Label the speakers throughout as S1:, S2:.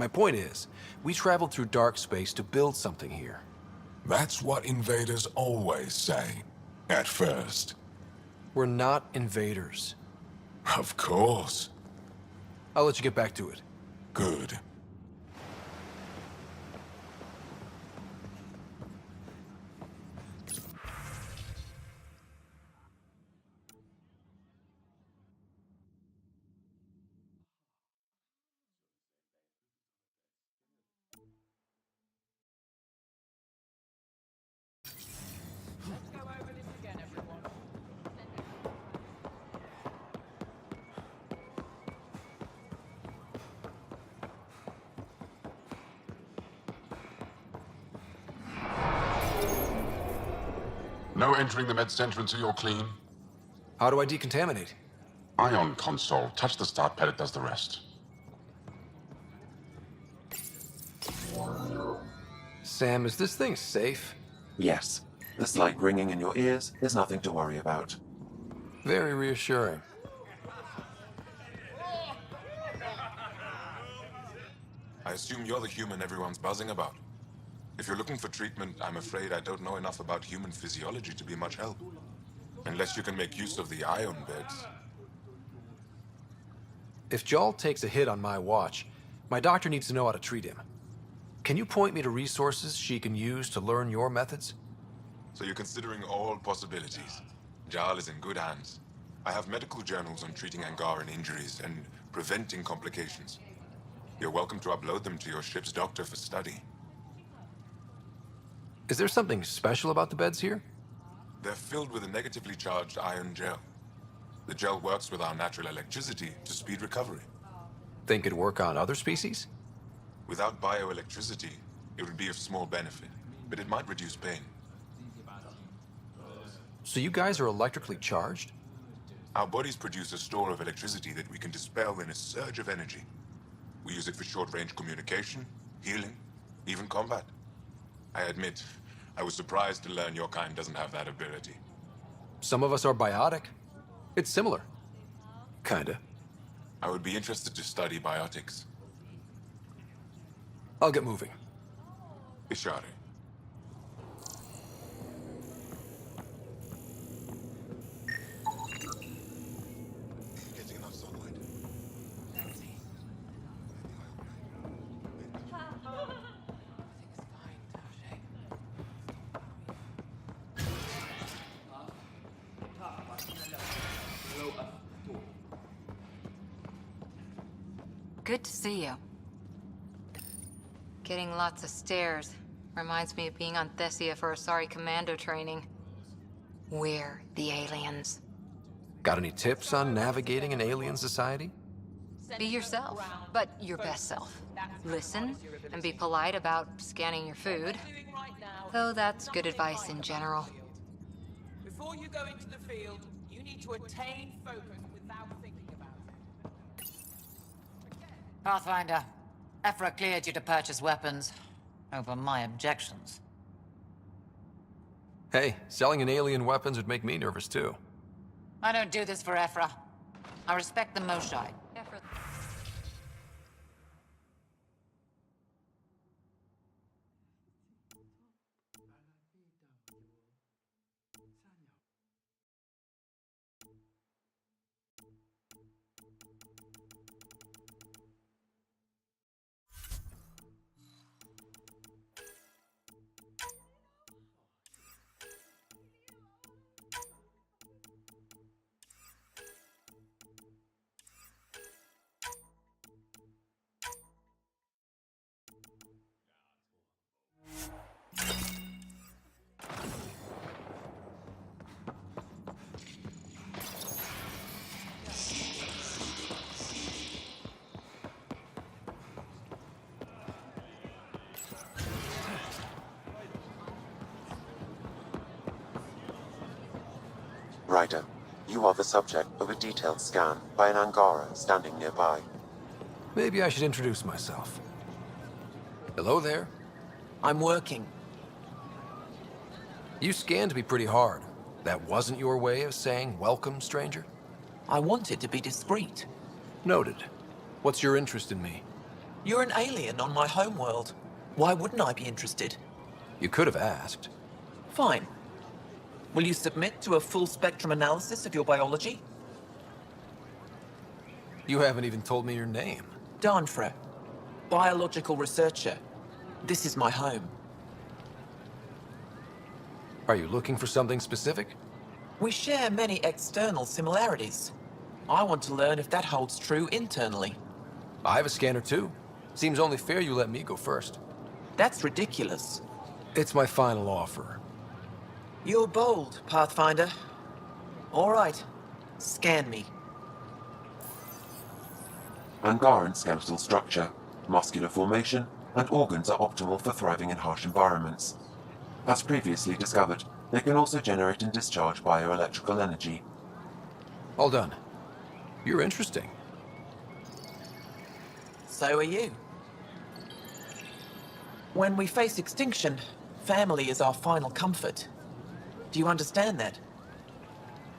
S1: My point is, we traveled through dark space to build something here.
S2: That's what invaders always say. At first.
S1: We're not invaders.
S2: Of course.
S1: I'll let you get back to it.
S2: Good.
S3: No entering the med center until you're clean.
S1: How do I decontaminate?
S3: Ion console. Touch the start pad, it does the rest.
S1: Sam, is this thing safe?
S4: Yes. The slight ringing in your ears is nothing to worry about.
S1: Very reassuring.
S2: I assume you're the human everyone's buzzing about. If you're looking for treatment, I'm afraid I don't know enough about human physiology to be much help. Unless you can make use of the ion beds.
S1: If Jal takes a hit on my watch, my doctor needs to know how to treat him. Can you point me to resources she can use to learn your methods?
S2: So you're considering all possibilities. Jal is in good hands. I have medical journals on treating Angaran injuries and preventing complications. You're welcome to upload them to your ship's doctor for study.
S1: Is there something special about the beds here?
S2: They're filled with a negatively charged ion gel. The gel works with our natural electricity to speed recovery.
S1: Think it'd work on other species?
S2: Without bioelectricity, it would be of small benefit, but it might reduce pain.
S1: So you guys are electrically charged?
S2: Our bodies produce a store of electricity that we can dispel in a surge of energy. We use it for short-range communication, healing, even combat. I admit, I was surprised to learn your kind doesn't have that ability.
S1: Some of us are biotic. It's similar. Kinda.
S2: I would be interested to study biotics.
S1: I'll get moving.
S2: Ishari. Getting enough sunlight.
S5: Good to see you. Getting lots of stares. Reminds me of being on Thessia for Asari commando training. We're the aliens.
S1: Got any tips on navigating an alien society?
S5: Be yourself, but your best self. Listen, and be polite about scanning your food. Though that's good advice in general.
S6: Before you go into the field, you need to attain focus without thinking about it.
S7: Pathfinder, Ephra cleared you to purchase weapons. Over my objections.
S1: Hey, selling an alien weapons would make me nervous too.
S7: I don't do this for Ephra. I respect the Moshai.
S4: Ryder, you are the subject of a detailed scan by an Angara standing nearby.
S1: Maybe I should introduce myself. Hello there.
S8: I'm working.
S1: You scanned me pretty hard. That wasn't your way of saying welcome, stranger?
S8: I wanted to be discreet.
S1: Noted. What's your interest in me?
S8: You're an alien on my homeworld. Why wouldn't I be interested?
S1: You could have asked.
S8: Fine. Will you submit to a full spectrum analysis of your biology?
S1: You haven't even told me your name.
S8: Danfra, biological researcher. This is my home.
S1: Are you looking for something specific?
S8: We share many external similarities. I want to learn if that holds true internally.
S1: I have a scanner too. Seems only fair you let me go first.
S8: That's ridiculous.
S1: It's my final offer.
S8: You're bold, Pathfinder. All right, scan me.
S4: Angaran skeletal structure, muscular formation, and organs are optimal for thriving in harsh environments. As previously discovered, they can also generate and discharge bioelectrical energy.
S1: All done. You're interesting.
S8: So are you. When we face extinction, family is our final comfort. Do you understand that?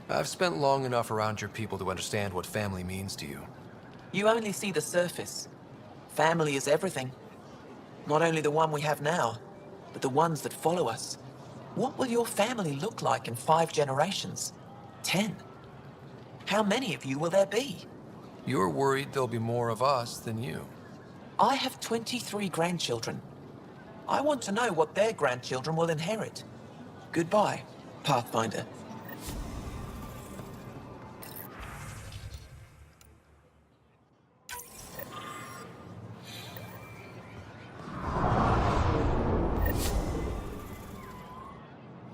S1: I've spent long enough around your people to understand what family means to you.
S8: You only see the surface. Family is everything. Not only the one we have now, but the ones that follow us. What will your family look like in 5 generations? 10? How many of you will there be?
S1: You're worried there'll be more of us than you.
S8: I have 23 grandchildren. I want to know what their grandchildren will inherit. Goodbye, Pathfinder.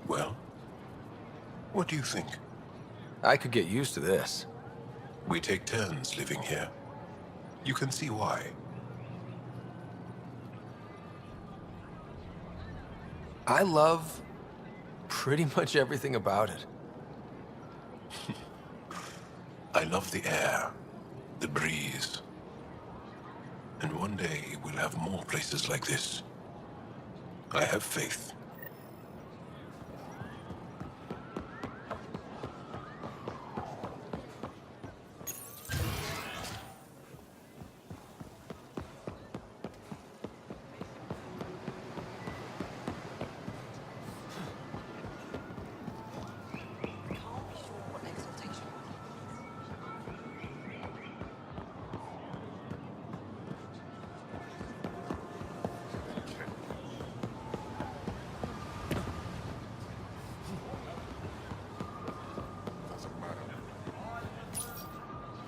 S9: Well, what do you think?
S1: I could get used to this.
S9: We take turns living here. You can see why.
S1: I love pretty much everything about it.
S9: I love the air, the breeze. And one day we'll have more places like this. I have faith.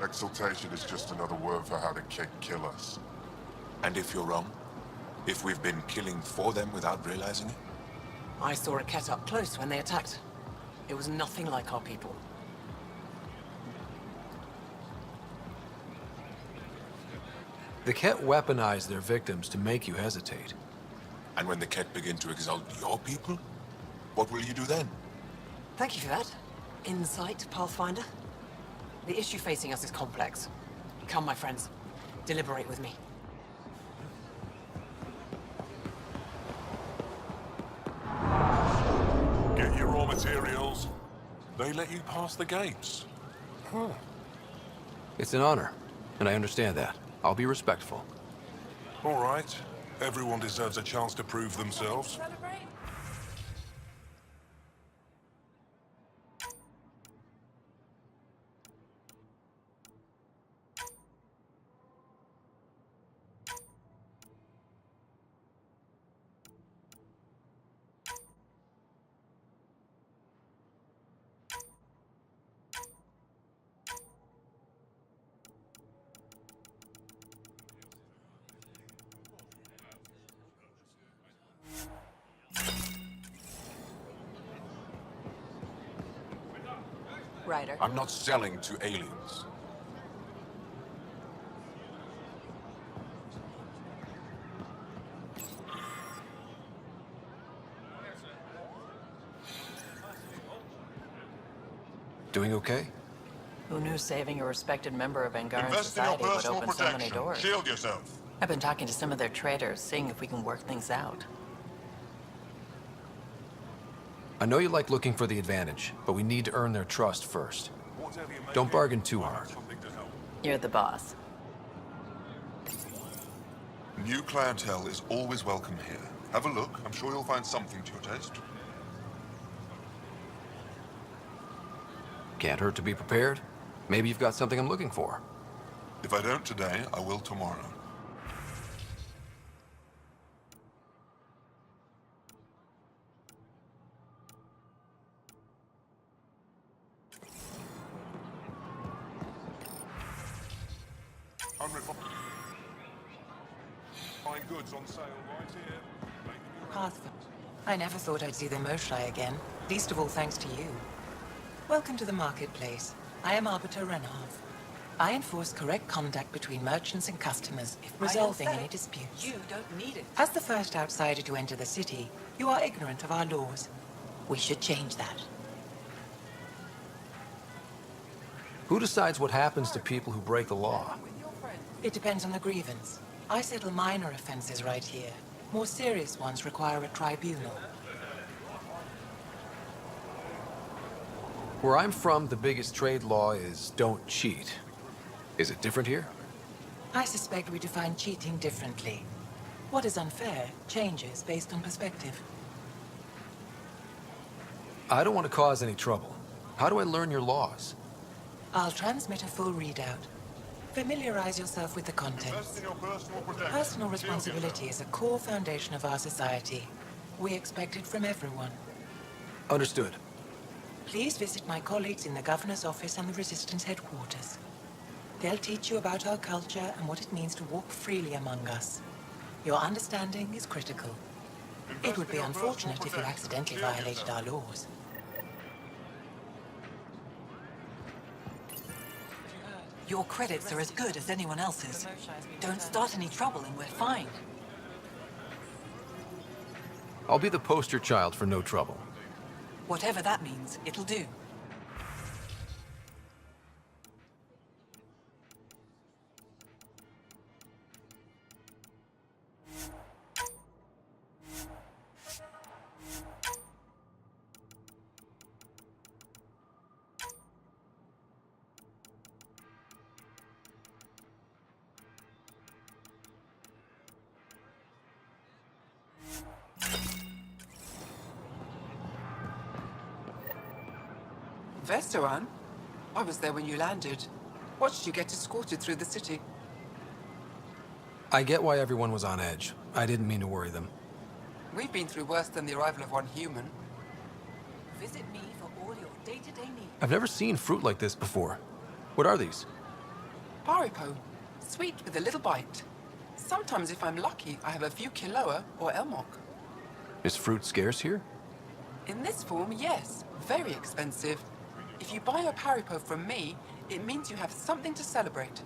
S2: Exaltation is just another word for how the Kett kill us. And if you're wrong? If we've been killing for them without realizing it?
S10: I saw a Kett up close when they attacked. It was nothing like our people.
S1: The Kett weaponize their victims to make you hesitate.
S2: And when the Kett begin to exalt your people, what will you do then?
S10: Thank you for that. Insight, Pathfinder. The issue facing us is complex. Come, my friends. Deliberate with me.
S3: Get your raw materials. They let you pass the gates.
S1: It's an honor, and I understand that. I'll be respectful.
S3: All right. Everyone deserves a chance to prove themselves.
S10: Ryder.
S2: I'm not selling to aliens.
S1: Doing okay?
S10: Who knew saving a respected member of Angaran
S3: Invest in your
S10: society would
S3: personal
S10: open so many
S3: protection.
S10: doors?
S3: Shield yourself.
S10: I've been talking to some of their traders, seeing if we can work things out.
S1: I know you like looking for the advantage, but we need to earn their trust first. Don't bargain too hard.
S10: You're the boss.
S3: New clientele is always welcome here. Have a look. I'm sure you'll find something to your taste.
S1: Can't hurt to be prepared. Maybe you've got something I'm looking for.
S3: If I don't today, I will tomorrow. Fine goods on sale right here.
S8: Pathfinder. I never thought I'd see the Moshlai again, least of all thanks to you. Welcome to the marketplace. I am Arbiter Renharth. I enforce correct conduct between merchants and customers, resolving any disputes.
S10: You don't need it.
S8: As the first outsider to enter the city, you are ignorant of our laws. We should change that.
S1: Who decides what happens to people who break the law?
S8: It depends on the grievance. I settle minor offenses right here. More serious ones require a tribunal.
S1: Where I'm from, the biggest trade law is don't cheat. Is it different here?
S8: I suspect we define cheating differently. What is unfair changes based on perspective.
S1: I don't want to cause any trouble. How do I learn your laws?
S8: I'll transmit a full readout. Familiarize yourself with the contents. Personal responsibility is a core foundation of our society. We expect it from everyone.
S1: Understood.
S8: Please visit my colleagues in the Governor's office and the Resistance headquarters. They'll teach you about our culture and what it means to walk freely among us. Your understanding is critical. It would be unfortunate if you accidentally violated our laws.
S10: Your credits are as good as anyone else's. Don't start any trouble and we're fine.
S1: I'll be the poster child for no trouble.
S10: Whatever that means, it'll do.
S6: Vestoran? I was there when you landed. Watched you get escorted through the city.
S1: I get why everyone was on edge. I didn't mean to worry them.
S6: We've been through worse than the arrival of one human.
S10: Visit me for all your day-to-day needs.
S1: I've never seen fruit like this before. What are these?
S6: Paripo. Sweet with a little bite. Sometimes if I'm lucky, I have a few Kiloa or Elmok.
S1: Is fruit scarce here?
S6: In this form, yes. Very expensive. If you buy a Paripo from me, it means you have something to celebrate.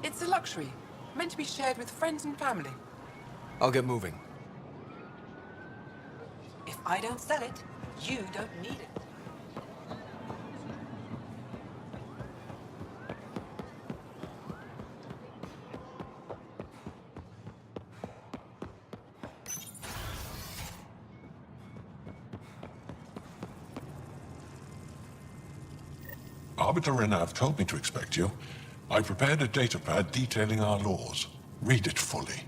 S6: It's a luxury, meant to be shared with friends and family.
S1: I'll get moving.
S10: If I don't sell it, you don't need it.
S9: Arbiter Renav told me to expect you. I prepared a datapad detailing our laws. Read it fully.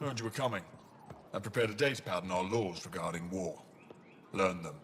S11: Heard you were coming. I prepared a datapad on our laws regarding war. Learn them.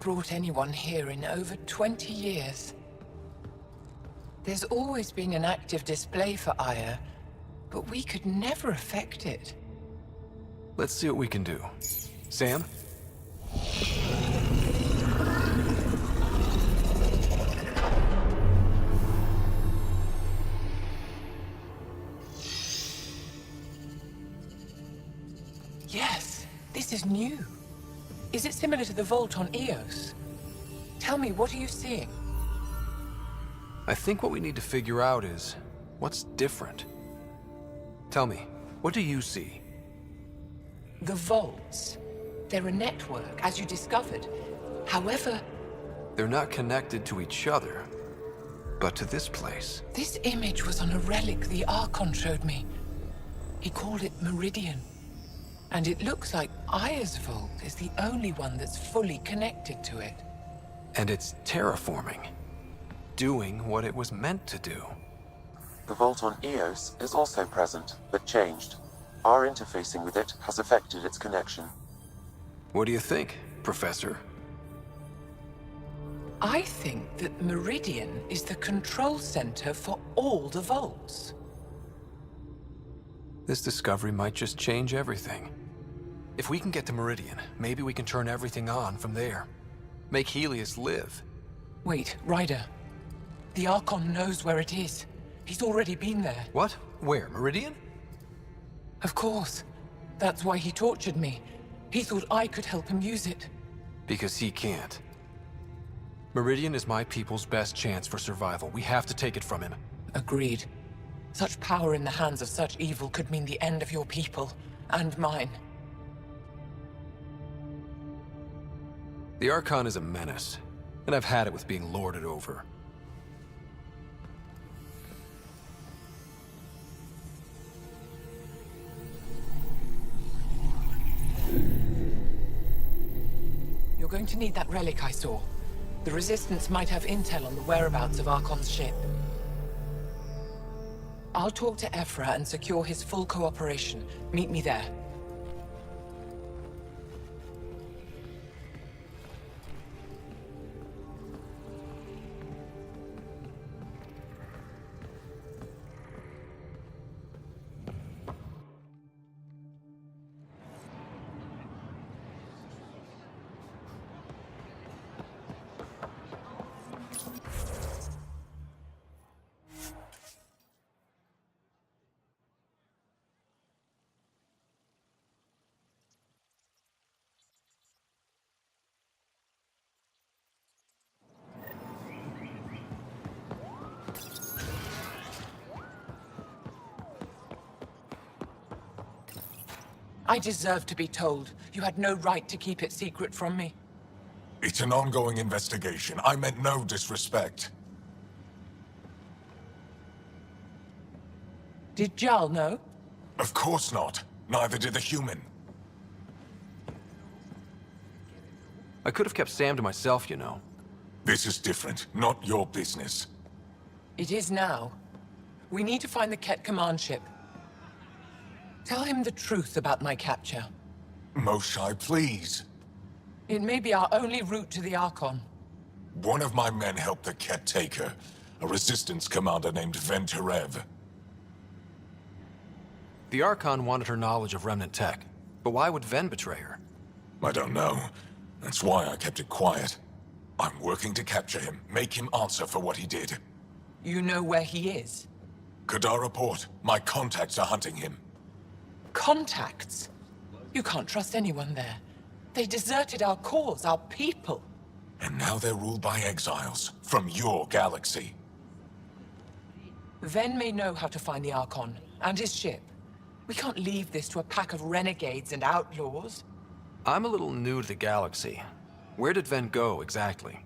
S6: brought anyone here in over 20 years. There's always been an active display for Aya, but we could never affect it.
S1: Let's see what we can do. Sam?
S6: Yes, this is new. Is it similar to the vault on Eos? Tell me, what are you seeing?
S1: I think what we need to figure out is what's different. Tell me, what do you see?
S6: The vaults. They're a network, as you discovered. However,
S1: They're not connected to each other, but to this place.
S6: this image was on a relic the Archon showed me. He called it Meridian. And it looks like Aya's vault is the only one that's fully connected to it.
S1: And it's terraforming, doing what it was meant to do.
S4: The vault on Eos is also present, but changed. Our interfacing with it has affected its connection.
S1: What do you think, Professor?
S6: I think that Meridian is the control center for all the vaults.
S1: This discovery might just change everything. If we can get to Meridian, maybe we can turn everything on from there. Make Helios live.
S6: Wait, Ryder. The Archon knows where it is. He's already been there.
S1: What? Where? Meridian?
S6: Of course. That's why he tortured me. He thought I could help him use it.
S1: Because he can't. Meridian is my people's best chance for survival. We have to take it from him.
S6: Agreed. Such power in the hands of such evil could mean the end of your people, and mine.
S1: The Archon is a menace, and I've had it with being lorded over.
S6: You're going to need that relic I saw. The Resistance might have intel on the whereabouts of Archon's ship. I'll talk to Ephra and secure his full cooperation. Meet me there. I deserve to be told. You had no right to keep it secret from me.
S3: It's an ongoing investigation. I meant no disrespect.
S6: Did Jarl know?
S3: Of course not. Neither did the human.
S1: I could have kept Sam to myself, you know.
S3: This is different. Not your business.
S6: It is now. We need to find the Ket command ship. Tell him the truth about my capture.
S3: Moshai, please.
S6: It may be our only route to the Archon.
S3: One of my men helped the Ket take her. A resistance commander named Venterev.
S1: The Archon wanted her knowledge of Remnant tech, but why would Ven betray her?
S3: I don't know. That's why I kept it quiet. I'm working to capture him, make him answer for what he did.
S6: You know where he is?
S3: Kadara Port. My contacts are hunting him.
S6: Contacts? You can't trust anyone there. They deserted our cause, our people.
S3: And now they're ruled by exiles from your galaxy.
S6: Ven may know how to find the Archon and his ship. We can't leave this to a pack of renegades and outlaws.
S1: I'm a little new to the galaxy. Where did Ven go, exactly?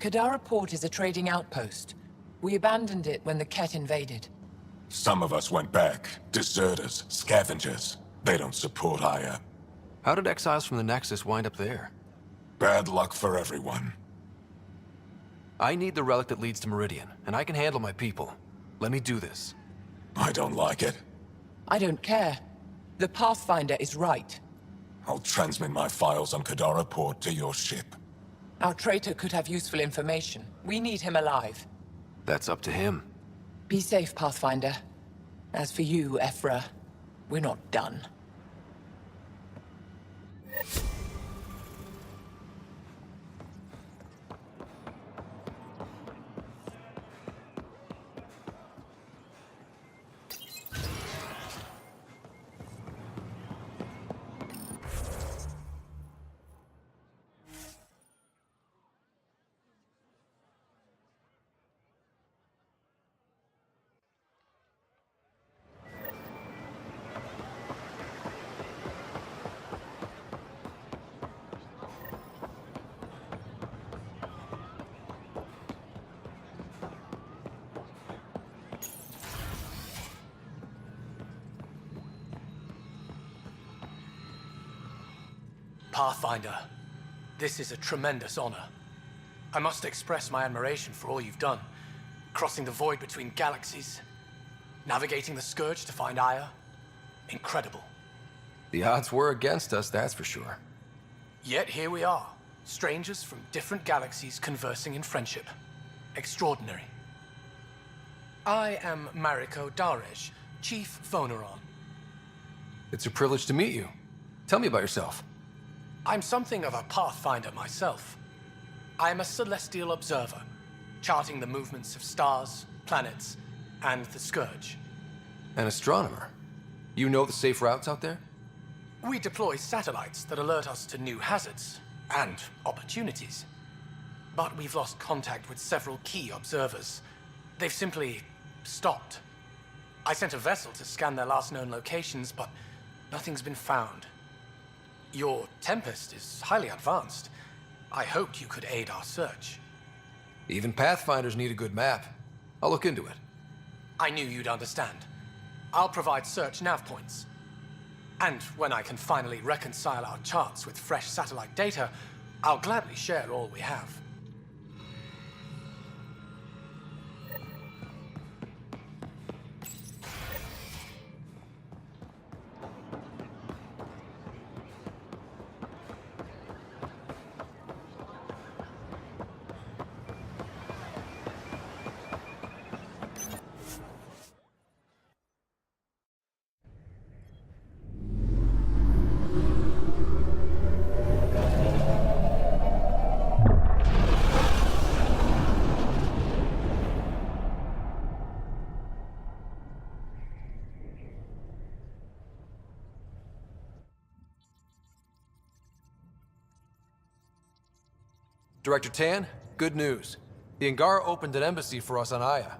S6: Kadara Port is a trading outpost. We abandoned it when the Ket invaded.
S3: Some of us went back. Deserters, scavengers. They don't support Aya.
S1: How did exiles from the Nexus wind up there?
S3: Bad luck for everyone.
S1: I need the relic that leads to Meridian, and I can handle my people. Let me do this.
S3: I don't like it.
S6: I don't care. The Pathfinder is right.
S3: I'll transmit my files on Kadara Port to your ship.
S6: Our traitor could have useful information. We need him alive.
S1: That's up to him.
S6: Be safe, Pathfinder. As for you, Ephra, we're not done.
S12: Pathfinder, this is a tremendous honor. I must express my admiration for all you've done. Crossing the void between galaxies, navigating the Scourge to find Aya. Incredible.
S1: The odds were against us, that's for sure.
S12: Yet here we are, strangers from different galaxies conversing in friendship. Extraordinary. I am Mariko Darej, Chief Voneron.
S1: It's a privilege to meet you. Tell me about yourself.
S12: I'm something of a pathfinder myself. I am a celestial observer, charting the movements of stars, planets, and the Scourge.
S1: An astronomer. You know the safe routes out there?
S12: We deploy satellites that alert us to new hazards and opportunities. But we've lost contact with several key observers. They've simply stopped. I sent a vessel to scan their last known locations, but nothing's been found. Your Tempest is highly advanced. I hoped you could aid our search.
S1: Even Pathfinders need a good map. I'll look into it.
S12: I knew you'd understand. I'll provide search nav points. And when I can finally reconcile our charts with fresh satellite data, I'll gladly share all we have.
S1: Director Tan, good news. The Angara opened an embassy for us on Aya.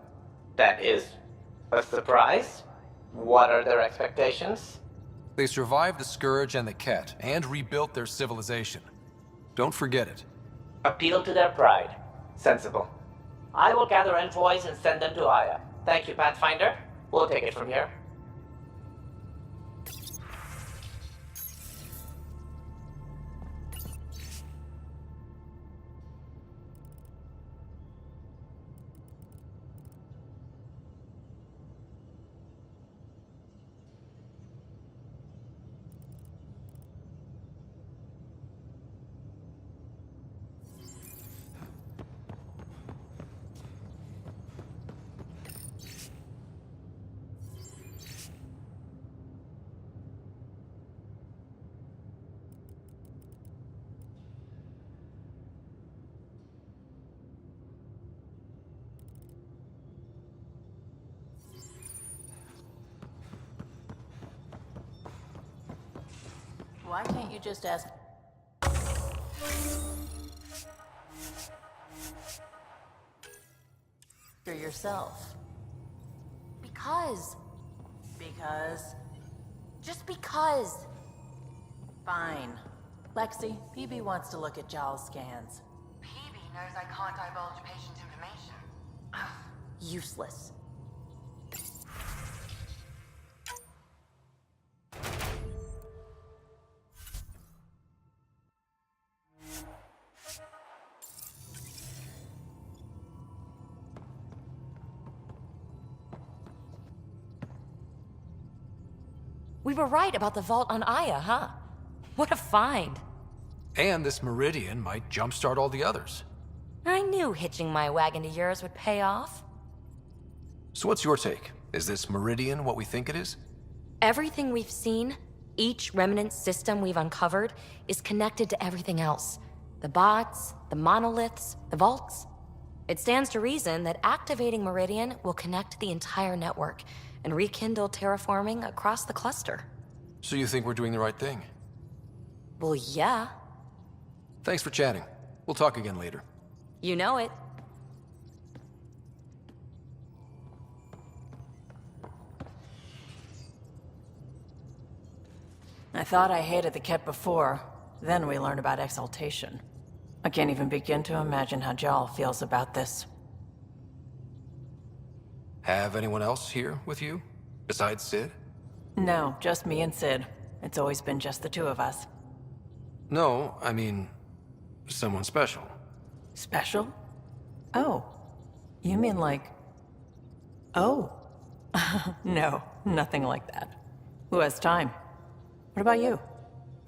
S13: That is a surprise? What are their expectations?
S1: They survived the Scourge and the Ket, and rebuilt their civilization. Don't forget it.
S13: Appeal to their pride. Sensible. I will gather envoys and send them to Aya. Thank you, Pathfinder. We'll take it from here.
S14: Why can't you just ask for yourself?
S15: Because.
S14: Because.
S15: Just because.
S14: Fine. Lexi, PB wants to look at Giles' scans.
S5: PB knows I can't divulge patient information.
S15: Useless. We were right about the vault on Aya, huh? What a find.
S1: And this meridian might jumpstart all the others.
S15: I knew hitching my wagon to yours would pay off.
S1: So what's your take? Is this meridian what we think it is?
S15: Everything we've seen, each remnant system we've uncovered, is connected to everything else. The bots, the monoliths, the vaults. It stands to reason that activating Meridian will connect the entire network and rekindle terraforming across the cluster.
S1: So you think we're doing the right thing?
S15: Well, yeah.
S1: Thanks for chatting. We'll talk again later.
S15: You know it.
S14: I thought I hated the Ket before. Then we learned about exaltation. I can't even begin to imagine how Jal feels about this.
S1: Have anyone else here with you? Besides Sid?
S14: No, just me and Sid. It's always been just the two of us.
S1: No, I mean, someone special.
S14: Special? Oh. You mean like... Oh. No, nothing like that. Who has time? What about you?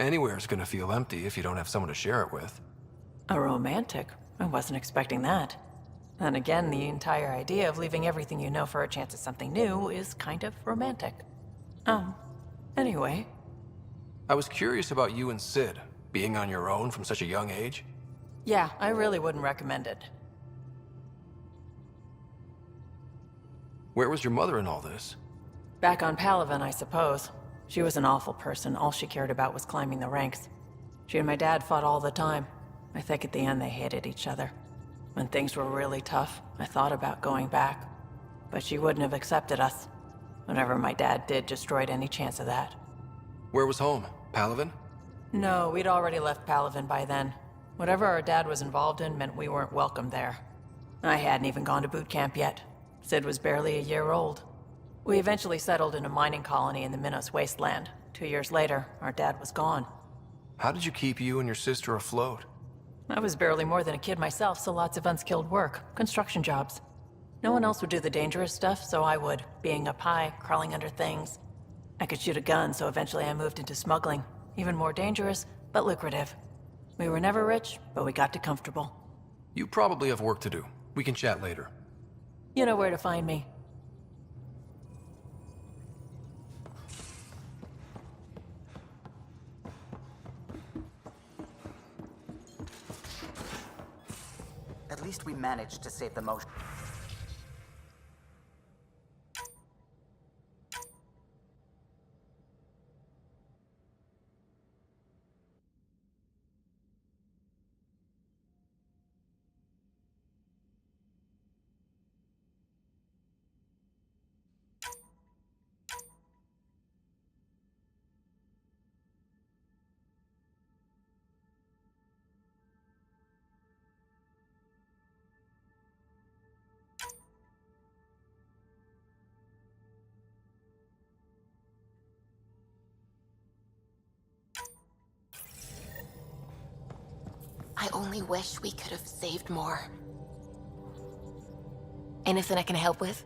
S1: Anywhere's gonna feel empty if you don't have someone to share it with.
S14: A romantic? I wasn't expecting that. And again, the entire idea of leaving everything you know for a chance at something new is kind of romantic. Anyway.
S1: I was curious about you and Sid, being on your own from such a young age.
S14: Yeah, I really wouldn't recommend it.
S1: Where was your mother in all this?
S14: Back on Palaven, I suppose. She was an awful person. All she cared about was climbing the ranks. She and my dad fought all the time. I think at the end they hated each other. When things were really tough, I thought about going back. But she wouldn't have accepted us. Whatever my dad did destroyed any chance of that.
S1: Where was home? Palaven?
S14: No, we'd already left Palaven by then. Whatever our dad was involved in meant we weren't welcome there. I hadn't even gone to boot camp yet. Sid was barely a year old. We eventually settled in a mining colony in the Minos wasteland. 2 years later, our dad was gone.
S1: How did you keep you and your sister afloat?
S14: I was barely more than a kid myself, so lots of unskilled work. Construction jobs. No one else would do the dangerous stuff, so I would. Being up high, crawling under things. I could shoot a gun, so eventually I moved into smuggling. Even more dangerous, but lucrative. We were never rich, but we got to comfortable.
S1: You probably have work to do. We can chat later.
S14: You know where to find me.
S16: At least we managed to save the motion.
S15: I only wish we could have saved more. Anything I can help with?